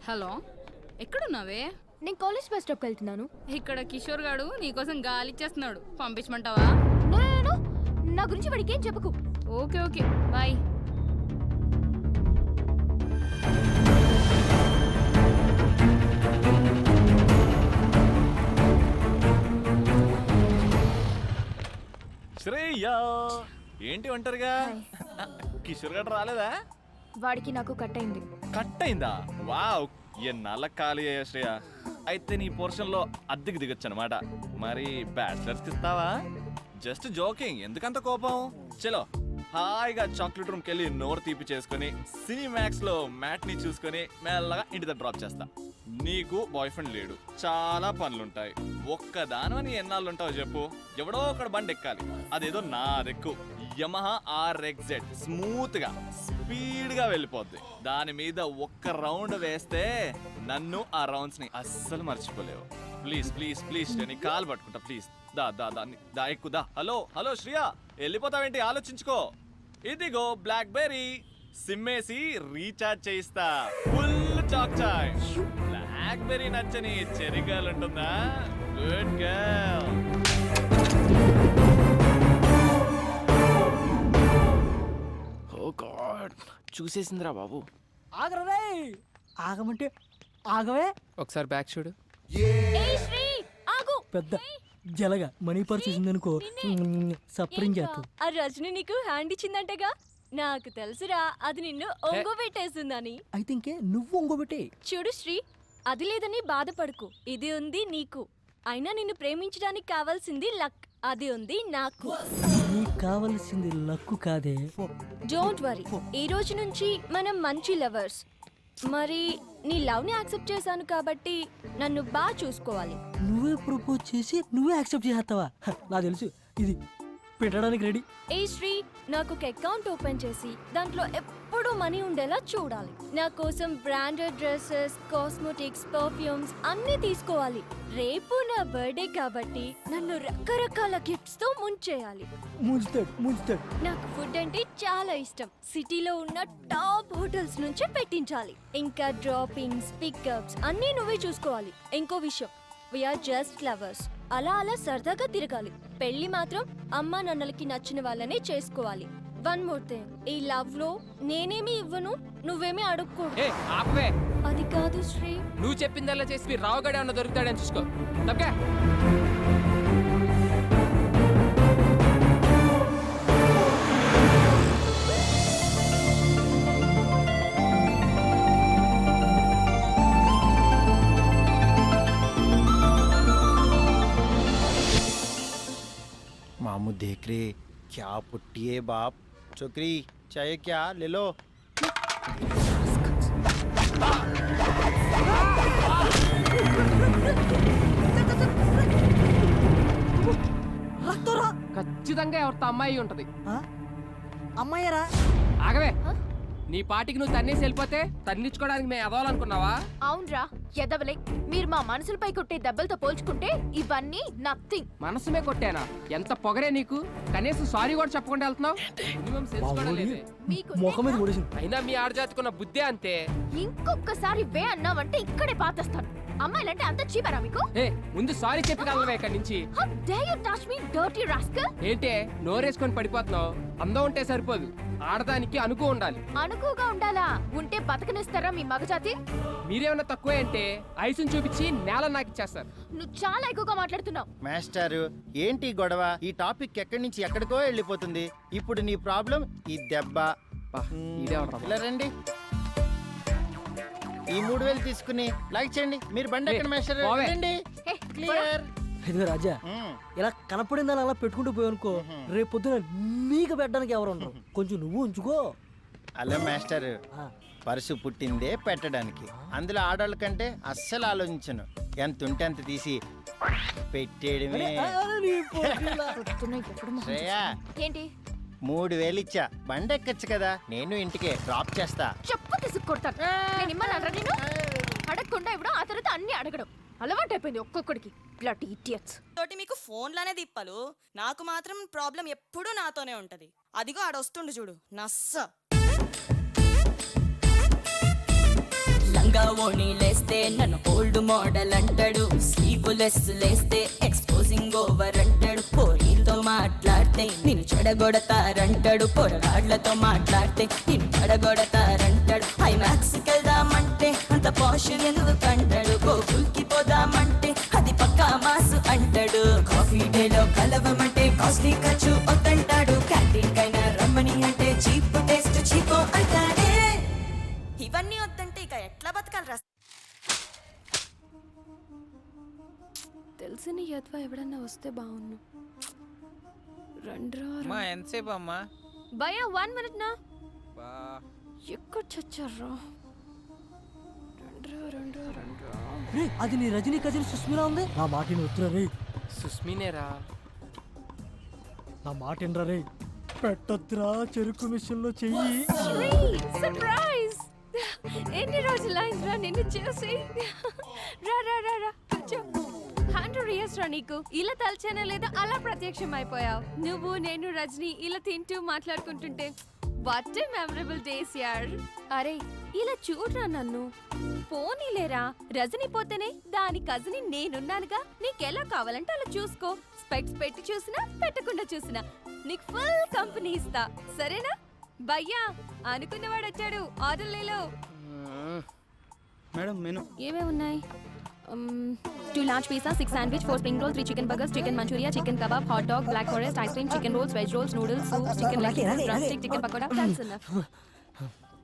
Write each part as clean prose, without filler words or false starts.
Hello, ఎక్కడున్నావే? నేను college bus స్టాప్కి వెళ్తున్నాను. ఇక్కడ కిషోర్ గాడు నీకోసం గాలి ఇచ్చేస్తున్నాడు, పంపించమంటావా? నా గురించి వాడికి ఏం చెప్పకు. Okay okay, bye. శ్రేయ ఏంటి ఒంటరిగా? కిషోర్ గడు రాలేదా? వాడికి నాకు కట్ అయింది. కట్ అయిందా? వావ్, ఎన్నాళ్ళ ఖాళీ అయ్యా శ్రేయ. అయితే నీ పోర్షన్ లో అద్దెకి దిగొచ్చు అనమాట. మరి బ్యాచిలర్స్ కి ఇస్తావా? జస్ట్ జోకింగ్, ఎందుకంత కోపం? చలో హాయిగా చాక్లెట్ రూమ్కి వెళ్ళి నోరు తీపి చేసుకుని సినిమాక్స్ లో మ్యాట్ ని చూసుకుని మెల్లగా ఇంటి దగ్గర డ్రాప్ చేస్తా. నీకు బాయ్ ఫ్రెండ్ లేడు, చాలా పనులుంటాయి. ఒక్కదానని ఎన్నాళ్ళు ఉంటావు చెప్పు? ఎవడో ఒకడు బండి ఎక్కాలి, అదేదో నా దెక్కు. యమహా RXZ స్మూత్ గా స్పీడ్ గా వెళ్ళిపోద్ది. దాని మీద ఒక్క రౌండ్ వేస్తే నన్ను ఆ రౌండ్స్ ని అస్సలు మర్చిపోలేవు. ప్లీజ్ ప్లీజ్ ప్లీజ్, నేను కాలు పట్టుకుంటా ప్లీజ్. దా దా దా ఎక్కుదా. హలో హలో శ్రియా, వెళ్ళిపోతావేంటి? ఆలోచించుకో. ఇదిగో బ్లాక్ బెర్రీ, సిమ్మేసి రీఛార్జ్ చేయిస్తా. ఫుల్ చాక్ చాయ్. బ్లాక్ బెర్రీ నచ్చని చెర్రీ గర్ల్ ఉంటుందా? Good girl. ఓ గాడ్, చూసేసిందిరా బాబు. ఆగరే, ఆగమంటే ఆగవే. ఒకసారి బ్యాక్ చూడు. పెద్ద జలగా మనీ పర్ చూసిందనుకో సప్రింగ్ చేస్తుంది. ఆ రజని నీకు హ్యాండ్ ఇచ్చిందంటగా? నాకు తెలుసురా, అది నిన్ను ఒంగోబెట్టేస్తుందని. అయితే ఇంకే నువ్వు ఒంగోబెట్టే. చూడు శ్రీ, అది లేదని బాధపడకు, ఇది ఉంది నీకు. అయినా నిన్ను ప్రేమించడానికి కావాల్సింది లక్, అది ఉంది నాకు. నీకు కావాల్సింది లక్కు కాదే. డోంట్ వరీ, ఈ రోజు నుంచి మనం మంచి లవర్స్. మరి నీ లవ్ ని యాక్సెప్ట్ చేశాను కాబట్టి నన్ను బాగా చూసుకోవాలి. నువ్వే ప్రపోజ్ చేసి నువ్వే యాక్సెప్ట్ చేస్తావా? నాకు తెలుసు, ఇది పెట్టడానికి రెడీ. ఏ శ్రీ, నాకు ఒక అకౌంట్ ఓపెన్ చేసి దాంట్లో ఎప్పుడూ మనీ ఉండేలా చూడాలి. నా కోసం బ్రాండెడ్ డ్రెస్సెస్, కాస్మెటిక్స్, పర్ఫ్యూమ్స్ అన్నీ తీసుకోవాలి. రేపు నా బర్త్డే కాబట్టి నన్ను రకరకాల గిఫ్ట్స్ తో ముంచేయాలి. ముంచుతాడు. నాకు ఫుడ్ అంటే చాలా ఇష్టం. సిటీలో ఉన్న టాప్ హోటల్స్ నుంచే పెట్టించాలి. ఇంకా డ్రాపింగ్స్, పికప్స్ అన్నీ నువ్వే చూసుకోవాలి. ఇంకో విషయం, వీఆర్ జస్ట్ లవర్స్. అలా అలా సరదాగా తిరగాలి. పెళ్లి మాత్రం అమ్మా నాన్నలకి నచ్చిన వాళ్ళనే చేసుకోవాలి. వన్ మోర్ థింగ్, ఈ లవ్ లో నేనేమి ఇవ్వను, నువ్వేమీ అడుక్కోడు. అది కాదు శ్రీ, నువ్వు చెప్పిందల్లా చేసి మీరు రావుగడే ఉన్న దొరుకుతాడని చూసుకో. తప్పగా मामू देख रहे क्या पुट्टी है बाप. छोकरी चाहिए क्या? ले लो. ఖచ్చితంగా ఎవరితో అమ్మాయి ఉంటది. అమ్మాయిరా? ఆగవే, నీ పాటికి నువ్వు తన్నేసి వెళ్ళిపోతే తన్నించుకోవడానికి మేము ఎదవాలనుకున్నావా? అవునరా ఎదవలే, మీరు మా మనసులపై కొట్టే దెబ్బలతో పోల్చుకుంటే ఇవన్నీ నథింగ్. మనసుమే కొట్టానా? ఎంత పొగరే నీకు! కనీసం సారీ కూడా చెప్పకుండా వెళ్తున్నావు. అయినా మీ ఆడజాతికున్న బుద్ధే అంతే. ఇంకొకసారి వే అన్నావంటే ఇక్కడే పాతేస్తాను. అమ్మాయిలంటే అంత చీపరా మీకు? ముందు సారీ చెప్పగలవే ఇక్కడి నుంచి. How dare you touch me, dirty rascal? ఏంటే నోరేసుకొని పడిపోతున్నావు? అందం ఉంటే సరిపోదు, ఆడదానికి అనుకూ ఉండాలి. అనుకుగా ఉండాలా? ఉంటే బతకనిస్తారా మీ మగజాతి? మీరేమన్నా తక్కువే అంటే ఐసుని చూపించి నేల నాకు ఇచ్చేస్తారు. నువ్వు చాలా ఎక్కువగా మాట్లాడుతున్నావు. మాస్టారు, ఏంటి గొడవ? ఈ టాపిక్ ఎక్కడి నుంచి ఎక్కడికో వెళ్ళిపోతుంది. ఇప్పుడు నీ ప్రాబ్లం ఈ దెబ్బ. ఇలా రండి, ఈ 3000 తీసుకుని లైక్ చేయండి. మీరు బండి ఎక్కడ మాస్టర్? క్లియర్. రాజా, ఇలా కనపడిందని అలా పెట్టుకుంటూ పోయానుకో, రేపు పొద్దున నీకు పెట్టడానికి ఎవరు ఉండరు. కొంచెం నువ్వు ఉంచుకో. హలో మాస్టర్, పర్సు పుట్టిందే పెట్టడానికి. అందులో ఆడవాళ్ళ కంటే అస్సలు ఆలోచించను. ఎంత ఉంటే అంత తీసి పెట్టేయడమే. శ్రేయా, ఏంటి 3000 ఇచ్చా, బండి ఎక్కచ్చు కదా. నేను ఇంటికే డ్రాప్ చేస్తా. చెప్పు తీసుకొడతాను. నేను ఇమ్మన్నారా? నేను అడగకుండా ఇవ్వడం, ఆ తర్వాత అన్ని అడగడం అలవాటు అయిపోయింది ఒక్కొక్కడికి. Bloody idiots. తోటి మీకు ఫోన్లోనే తిప్పలు, నాకు మాత్రం ప్రాబ్లం ఎప్పుడూ నాతోనే ఉంటది. అదిగో ఆడొస్తుండు చూడు నస్స. లంగా ఓణి లేస్తే నన్ను ఓల్డ్ మోడల్ అంటాడు, స్లీవ్లెస్ లేస్తే ఎక్స్పోజింగ్ ఓవర్ అంటాడు. పోరీలతో మాట్లాడితే నిన్ను చెడగొడతారంటాడు, పొరగాళ్లతో మాట్లాడితే నిన్ను చెడగొడతారంటాడు. ఐమాక్స్కి వెళ్దామంటే అంత పాషన్ ఎందుకు అంటాడు, గోకుల్కి పోదామంటే అది పక్కా మాసు అంటాడు. కాఫీ డేలో కలవమంటే కాస్ట్లీ ఖర్చు వద్దంటాడు, క్యాంటీన్ కైనా రమ్మని అంటే చీప్ టేస్ట్ చీపో అంటాడే. ఇవన్నీ వద్దంటే ఇక ఎట్లా బతకాలి రా? తెలిసిన యద్వా ఎవడన్నా వస్తే బాగున్ను. రండ్రా అమ్మా ఎంతసేపు అమ్మా? భయ్యా 1 minute నా. ఎక్కడ చచ్చారా? రండ్రా. రే అది నీ రజనీ కజిన్ సుస్మిలా ఉంది. నా మాట ఉత్తరా రే, సుస్మినేరా? నా మాట ఏంట్రా రే. పెట్టొద్దురా చెరుకు మిషన్లో చెయ్యి. సర్ప్రైజ్! ఎన్ని రోజులైందిరా నిన్ను చూసి. రా కూర్చో. 100 years రా నీకు. ఇలా తలచేనా లేదా అలా ప్రత్యక్షం అయిపోయావు. నువ్వు నేను రజనీ ఇలా తింటూ మాట్లాడుకుంటుంటే వాట్ ఏ మెమరబుల్ డేస్ యార్. అరే ఇలా చూడరా నన్ను. పోనీలేరా, రజనీ పోతేనే దాని కజిన్ నేనున్నానుగా. నీకెలా కావాలంటే అలా చూసుకో. స్పెక్ట్స్ పెట్టి చూసినా పెట్టకుండా చూసినా నీకు ఫుల్ కంపెనీ ఇస్తా, సరేనా? భయ్యా అనుకున్నవాడు వచ్చాడు, ఆర్డర్ లేలో. మేడం మెను ఏమేమి ఉన్నాయి? 2 large pizza, 6 sandwich, 4 spring roll, 3 chicken burgers, chicken manchuria, chicken kebab, hot dog, black forest, ice cream, chicken rolls, veg rolls, noodles, soup, chicken leg, drumstick, chicken pakoda. That's enough.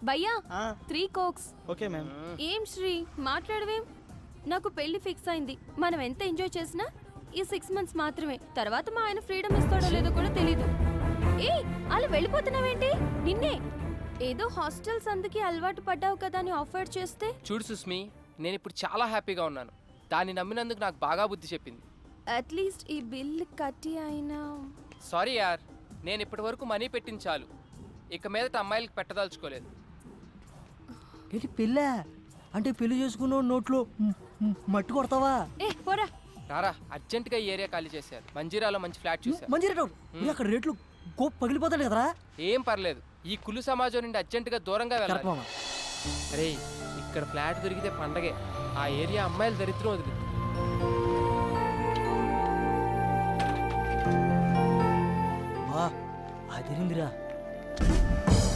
భయ్యా 3 cokes. Okay ma'am. ఏం శ్రీ మాట్లాడవేం? నాకు పెళ్లి fix అయింది. మనం ఎంత enjoy చేసినా ఈ 6 months మాత్రమే. తర్వాత మా ఆయన ఫ్రీడమ్ ఇస్తాడో లేదో కూడా తెలీదు. ఏ అలా వెళ్ళిపోతున్నావేంటి? నిన్నే ఏదో హాస్టల్స్ అందుకే అలవాటు పడ్డావు కదా అని ఆఫర్ చేస్తే. చూడు సుస్మి, నేను ఇప్పుడు చాలా హ్యాపీగా ఉన్నాను. దాన్ని నమ్మినందుకు నాకు బాగా బుద్ధి చెప్పింది. అట్లీస్ట్ ఈ బిల్ కట్టి అయినా. సారీ యార్, నేను ఇప్పటి వరకు మనీ పెట్టింది చాలు. ఇక మీదట అమ్మాయిలకు పెట్టదలుచుకోలేదు. ఏంటి పెళ్ళా? అంటే పెళ్లి చేసుకున్న నోట్లో మట్టి కొడతావా? ఏ పోరా. రారా, అర్జెంటుగా ఈ ఏరియా ఖాళీ చేశారు. మంజీరాలో మంచి ఫ్లాట్ చూశారు. మంచి రేట్ అక్కడ రేట్లు గోప్ పగిలిపోతాడు కదరా. ఏం పర్లేదు, ఈ కులు సమాజం నుండి అర్జెంటుగా దూరంగా వెళ్ళాలి. అరే ఇక్కడ ఫ్లాట్ దొరికితే పండగే. ఆ ఏరియా అమ్మాయిలు దరిద్రం వదిలి. అదిరిందిరా.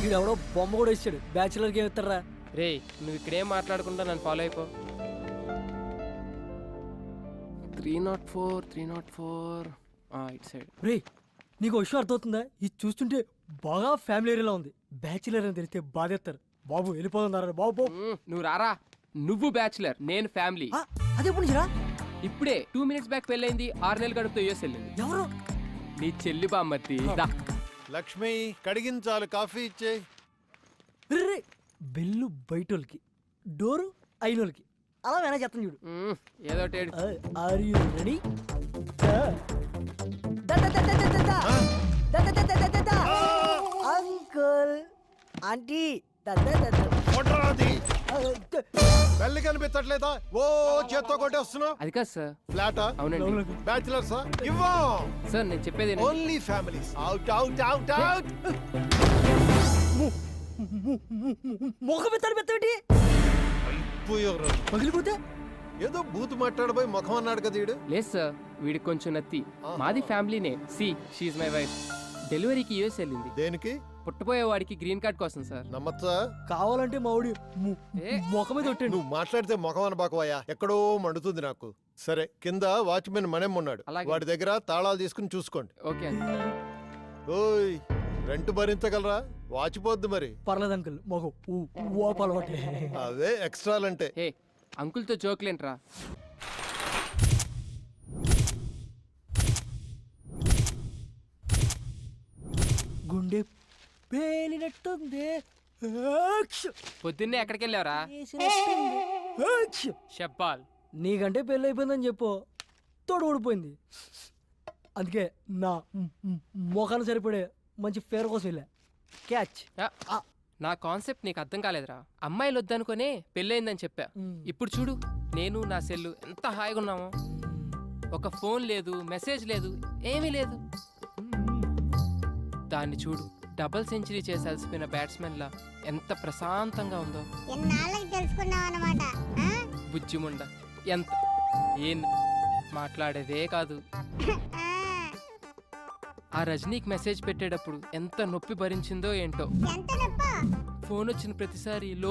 వీడెవడో బొమ్మ కూడా ఇచ్చాడు. బ్యాచులర్కి ఏమి ఇస్తారా? రే నువ్వు ఇక్కడేం మాట్లాడకుండా నన్ను ఫాలో అయిపో. 304 ఇటు సైడ్. రే నీకు విషయం అర్థమవుతుందా? ఇది చూస్తుంటే బాగా ఫ్యామిలీ ఏరియాలో ఉంది. బ్యాచులర్ అని తెలిస్తే బాధేస్తారు. బాబు వెళ్ళిపోతున్నారు బాబు. నువ్వు రారా. నువ్వు బ్యాచులర్, నేను ఫ్యామిలీ. అదే పుణ్యరా. ఇప్పుడే 2 minutes బ్యాక్ పెళ్ళైంది. 6 నెలలు గడుపుతూ యూఎస్ వెళ్ళింది. ఎవరు? నీ చెల్లి బామ్మర్తి. లక్ష్మి కడిగించాలి, కాఫీ ఇచ్చే. రే బెల్లు బయటోళ్ళకి, డోరు అయినోళ్ళకి. అలా మేనేజ్ చేస్తాను చూడు. ఏదో are you ready? Uncle aunty పెళ్లి కనిపించట్లేదా? ఓ చేత్తో కొట్టేస్తున్నావు. అది కాదు సార్. ఫ్లాటా? అవునండి. బ్యాచులర్సా? ఇవ్వం. సార్ నేను చెప్పేది only families. Out out out out. ముఖం పెట్టి పగిలిపోతే ఏదో బూత్ మాట్లాడబోయి ముఖం అన్నాడు కదా వీడు. లేదు సార్, వీడికి కొంచెం నత్తి. మాది ఫ్యామిలీనే. She my wife. డెలివరీకి యూఎస్ వెళ్ళింది. దేనికి? పుట్టబోయేవాడికి గ్రీన్ కార్డ్ కోసం సార్. నమ్మచ్చా? కావాలంటే మా ఊడి ముఖం మీద కొట్టండి. నువ్వు మాట్లాడితే ముఖం అనబాకవయ్యా, ఎక్కడో మండుతుంది నాకు. సరే కింద వాచ్మెన్ మనేం ఉన్నాడు, వాడి దగ్గర తాళాలు తీసుకుని చూసుకోండి. ఓకే. ఓయ్ రెంట్ భరించగలరా? వాచిపోద్దు మరి. పర్లేదు అంకుల్, మొగం అలవాటే. అవే ఎక్స్ట్రాలంటే. ఏ అంకుల్తో జోక్లేంట్రా. గుండె పేలినట్టుంది. పొద్దున్నే ఎక్కడికి వెళ్ళావరా? షబ్బాల్. నీకంటే పెళ్ళి అయిపోయిందని చెప్పు. తోడు ఊడిపోయింది. అందుకే నా మొఖాన్ని సరిపడే మంచి ఫేర్ కోసం వెళ్ళా. క్యాచ్. నా కాన్సెప్ట్ నీకు అర్థం కాలేదురా. అమ్మాయిలు వద్దనుకునే పెళ్ళయిందని చెప్పా. ఇప్పుడు చూడు, నేను నా సెల్లు ఎంత హాయిగా ఉన్నామో. ఒక ఫోన్ లేదు, మెసేజ్ లేదు, ఏమీ లేదు. దాన్ని చూడు, డబుల్ సెంచరీ చేసి అలసిపోయిన బ్యాట్స్మెన్లా ఎంత ప్రశాంతంగా ఉందో. ఎన్నాళ్ళకి తెలుసుకున్నావు అన్నమాట. బుజ్జిముండ ఎంత ఏం మాట్లాడేదే కాదు. ఆ రజనీకి మెసేజ్ పెట్టేటప్పుడు ఎంత నొప్పి భరించిందో ఏంటో. ఫోన్ వచ్చిన ప్రతిసారి లో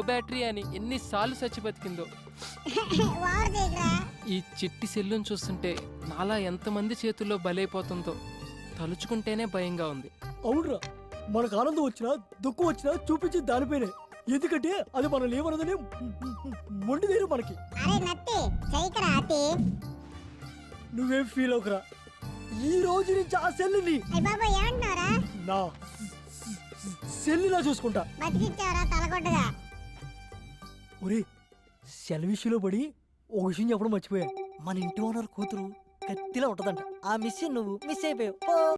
బ్యాటరీ అని ఎన్నిసార్లు చచ్చి బతికిందో. ఈ చిట్టి సెల్లును చూస్తుంటే నాలా ఎంతమంది చేతుల్లో బలైపోతుందో తలుచుకుంటేనే భయంగా ఉంది. అవునరా, మనకు ఆనందం వచ్చినా దుఃఖం వచ్చినా చూపించి దానిపైనే. ఎందుకంటే అది మనం లేవనదని మొండిదేరు మనకి. నువ్వేం ఫీల్ అవుకురా. ఈ రోజు నుంచి ఆ సెల్లుని నా సెల్లులా చూసుకుంటా. ఒరే, సెల్ విషయంలో పడి ఒక విషయం చెప్పడం మర్చిపోయా. మన ఇంటి ఓనర్ కూతురు కత్తిలా ఉంటదంట. ఆ మిస్ నువ్వు మిస్ అయిపోయావు.